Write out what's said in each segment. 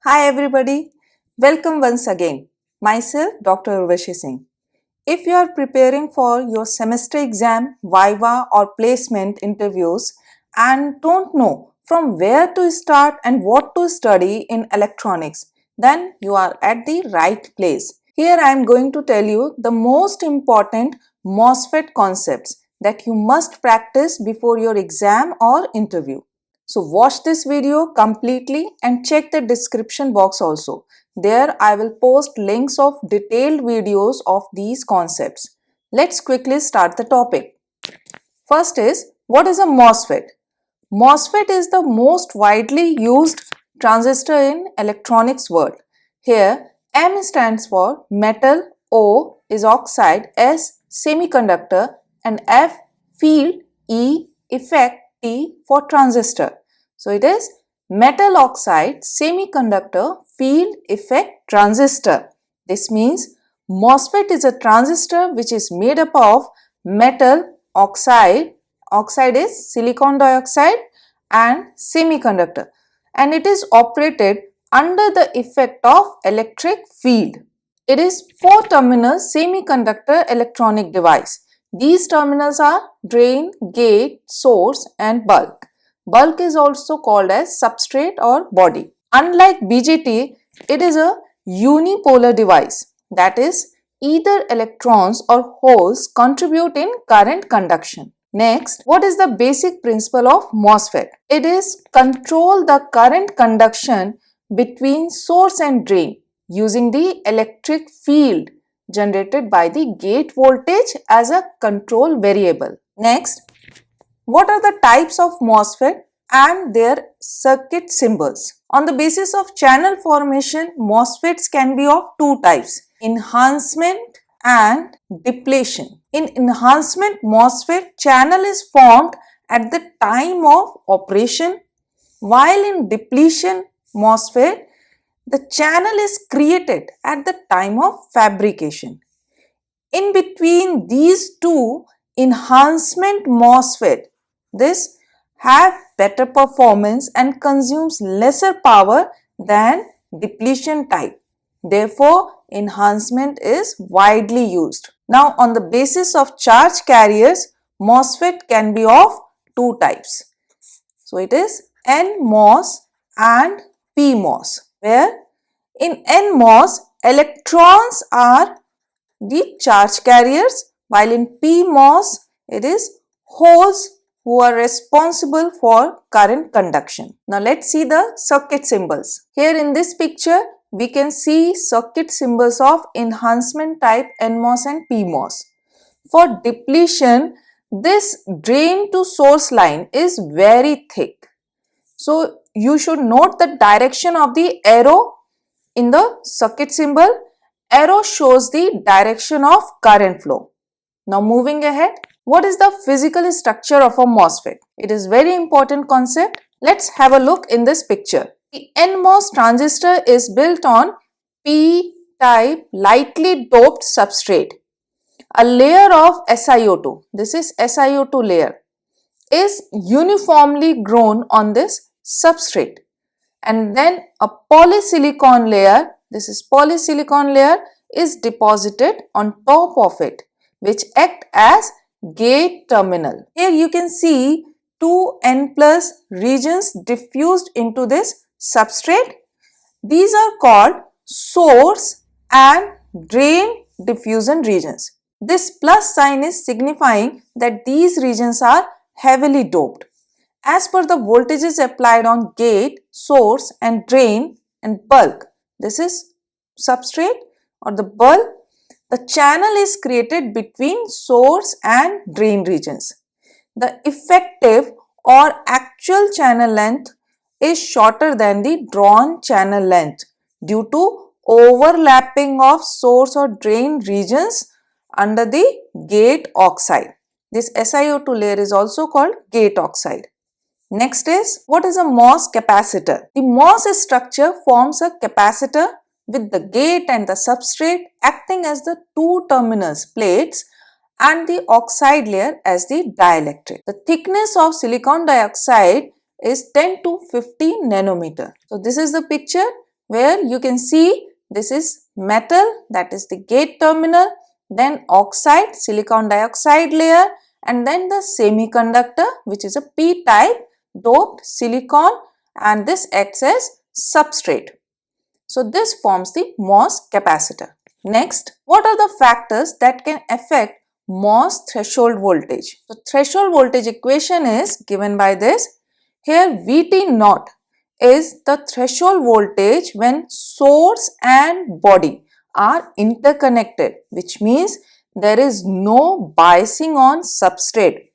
Hi everybody, welcome once again. Myself Dr. Urvashi Singh. If you are preparing for your semester exam, viva or placement interviews and don't know from where to start and what to study in electronics, then you are at the right place. Here I am going to tell you the most important MOSFET concepts that you must practice before your exam or interview. So watch this video completely and check the description box also. There I will post links of detailed videos of these concepts. Let's quickly start the topic. First is, what is a MOSFET? MOSFET is the most widely used transistor in electronics world. Here M stands for metal, O is oxide, S semiconductor and F field, E effect, T for transistor. So it is metal oxide semiconductor field effect transistor. This means MOSFET is a transistor which is made up of metal oxide, oxide is silicon dioxide, and semiconductor, and it is operated under the effect of electric field. It is 4-terminal semiconductor electronic device. These terminals are drain, gate, source and bulk. Bulk is also called as substrate or body. Unlike BJT, it is a unipolar device, that is, either electrons or holes contribute in current conduction. Next, what is the basic principle of MOSFET? It is control the current conduction between source and drain using the electric field generated by the gate voltage as a control variable. Next, what are the types of MOSFET and their circuit symbols? On the basis of channel formation, MOSFETs can be of two types: enhancement and depletion. In enhancement MOSFET, channel is formed at the time of operation, while in depletion MOSFET, the channel is created at the time of fabrication. In between these two, enhancement MOSFET, this have better performance and consumes lesser power than depletion type. Therefore, enhancement is widely used. Now, on the basis of charge carriers, MOSFET can be of two types. So, it is NMOS and PMOS, where in NMOS, electrons are the charge carriers, while in PMOS, it is holes who are responsible for current conduction. Now let's see the circuit symbols. Here in this picture, we can see circuit symbols of enhancement type NMOS and PMOS. For depletion, this drain to source line is very thick. So you should note the direction of the arrow in the circuit symbol. Arrow shows the direction of current flow. Now moving ahead, what is the physical structure of a MOSFET? It is very important concept. Let's have a look in this picture. The NMOS transistor is built on P-type lightly doped substrate. A layer of SiO2, this is SiO2 layer, is uniformly grown on this substrate, and then a polysilicon layer, this is polysilicon layer, is deposited on top of it, which act as gate terminal. Here you can see two N plus regions diffused into this substrate. These are called source and drain diffusion regions. This plus sign is signifying that these regions are heavily doped. As per the voltages applied on gate, source and drain and bulk, this is substrate or the bulk, the channel is created between source and drain regions. The effective or actual channel length is shorter than the drawn channel length due to overlapping of source or drain regions under the gate oxide. This SiO2 layer is also called gate oxide. Next is, what is a MOS capacitor? The MOS structure forms a capacitor with the gate and the substrate acting as the two terminals plates and the oxide layer as the dielectric. The thickness of silicon dioxide is 10 to 50 nanometer. So this is the picture where you can see this is metal, that is the gate terminal, then oxide, silicon dioxide layer, and then the semiconductor, which is a p-type doped silicon, and this acts as substrate. So this forms the MOS capacitor. Next, what are the factors that can affect MOS threshold voltage? The threshold voltage equation is given by this. Here Vt naught is the threshold voltage when source and body are interconnected, which means there is no biasing on substrate.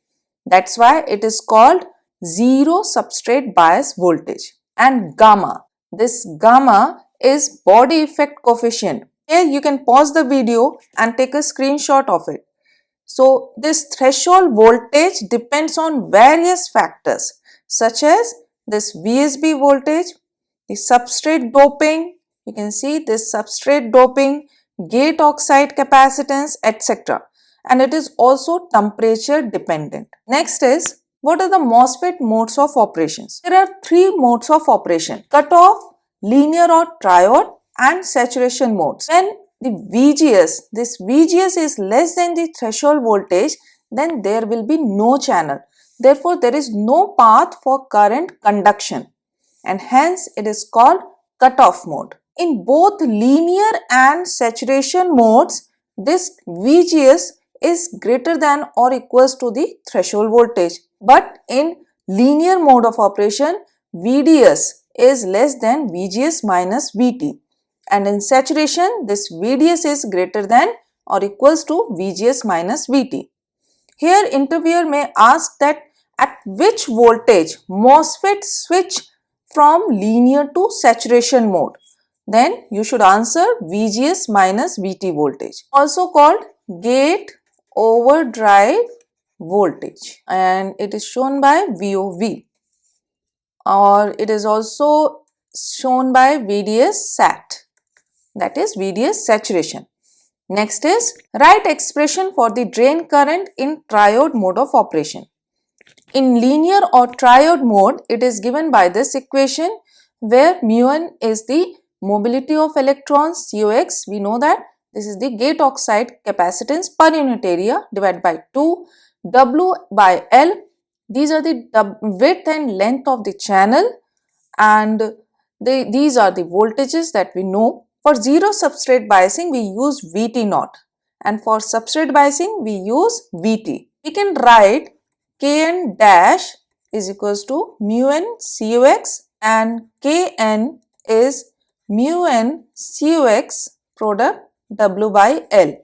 That's why it is called zero substrate bias voltage. And gamma, this gamma is body effect coefficient. Here you can pause the video and take a screenshot of it. So this threshold voltage depends on various factors such as this VSB voltage, the substrate doping, you can see this substrate doping, gate oxide capacitance, etc. And it is also temperature dependent. Next is, what are the MOSFET modes of operations? There are three modes of operation: cutoff, linear or triode, and saturation modes. When the VGS, this VGS is less than the threshold voltage, then there will be no channel. Therefore, there is no path for current conduction, and hence it is called cutoff mode. In both linear and saturation modes, this VGS is greater than or equals to the threshold voltage. But in linear mode of operation, VDS is less than VGS minus VT. And in saturation, this VDS is greater than or equals to VGS minus VT. Here interviewer may ask that at which voltage MOSFET switch from linear to saturation mode. Then you should answer VGS minus VT voltage, also called gate overdrive voltage, and it is shown by VOV, or it is also shown by VDS sat, that is VDS saturation. Next is, write expression for the drain current in triode mode of operation. In linear or triode mode, it is given by this equation where mu(n) is the mobility of electrons, COX, we know that this is the gate oxide capacitance per unit area divided by 2, W by L, these are the width and length of the channel, and these are the voltages that we know. For zero substrate biasing, we use Vt naught, and for substrate biasing, we use Vt. We can write Kn dash is equals to mu(n) COX, and Kn is mu(n) COX product W by L.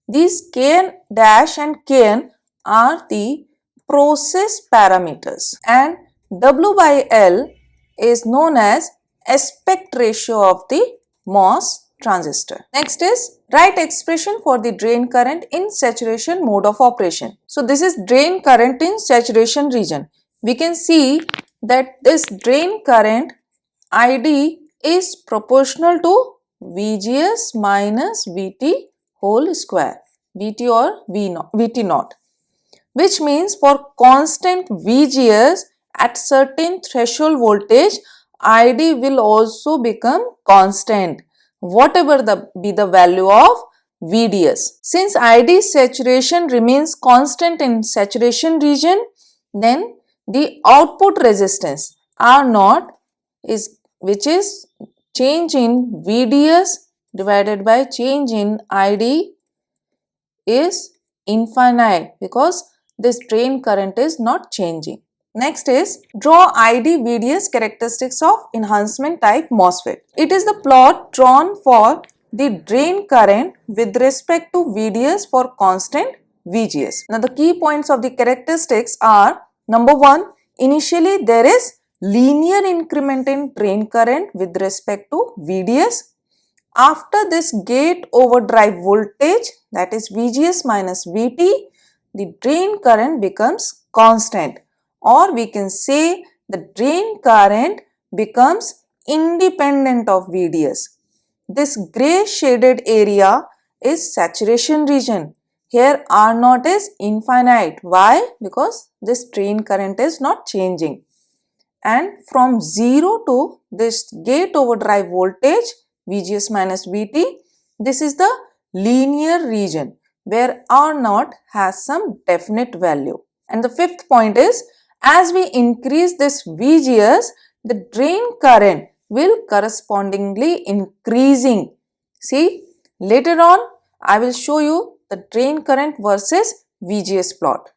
These Kn dash and Kn are the process parameters, and W by L is known as aspect ratio of the MOS transistor. Next is, write expression for the drain current in saturation mode of operation. So this is drain current in saturation region. We can see that this drain current ID is proportional to VGS minus VT whole square, VT or VT naught, which means for constant VGS at certain threshold voltage, ID will also become constant, whatever be the value of VDS. Since ID saturation remains constant in saturation region, then the output resistance R naught is, which is change in VDS divided by change in ID, is infinite because this drain current is not changing. Next is, draw ID VDS characteristics of enhancement type MOSFET. It is the plot drawn for the drain current with respect to VDS for constant VGS. Now the key points of the characteristics are, number 1, initially there is linear increment in drain current with respect to VDS. After this gate overdrive voltage, that is VGS minus VT, the drain current becomes constant, or we can say the drain current becomes independent of VDS. This grey shaded area is saturation region. Here R naught is infinite. Why? Because this drain current is not changing. and from 0 to this gate overdrive voltage VGS minus VT, this is the linear region where R0 has some definite value. And the fifth point is, as we increase this VGS, the drain current will correspondingly increasing. See, later on I will show you the drain current versus VGS plot.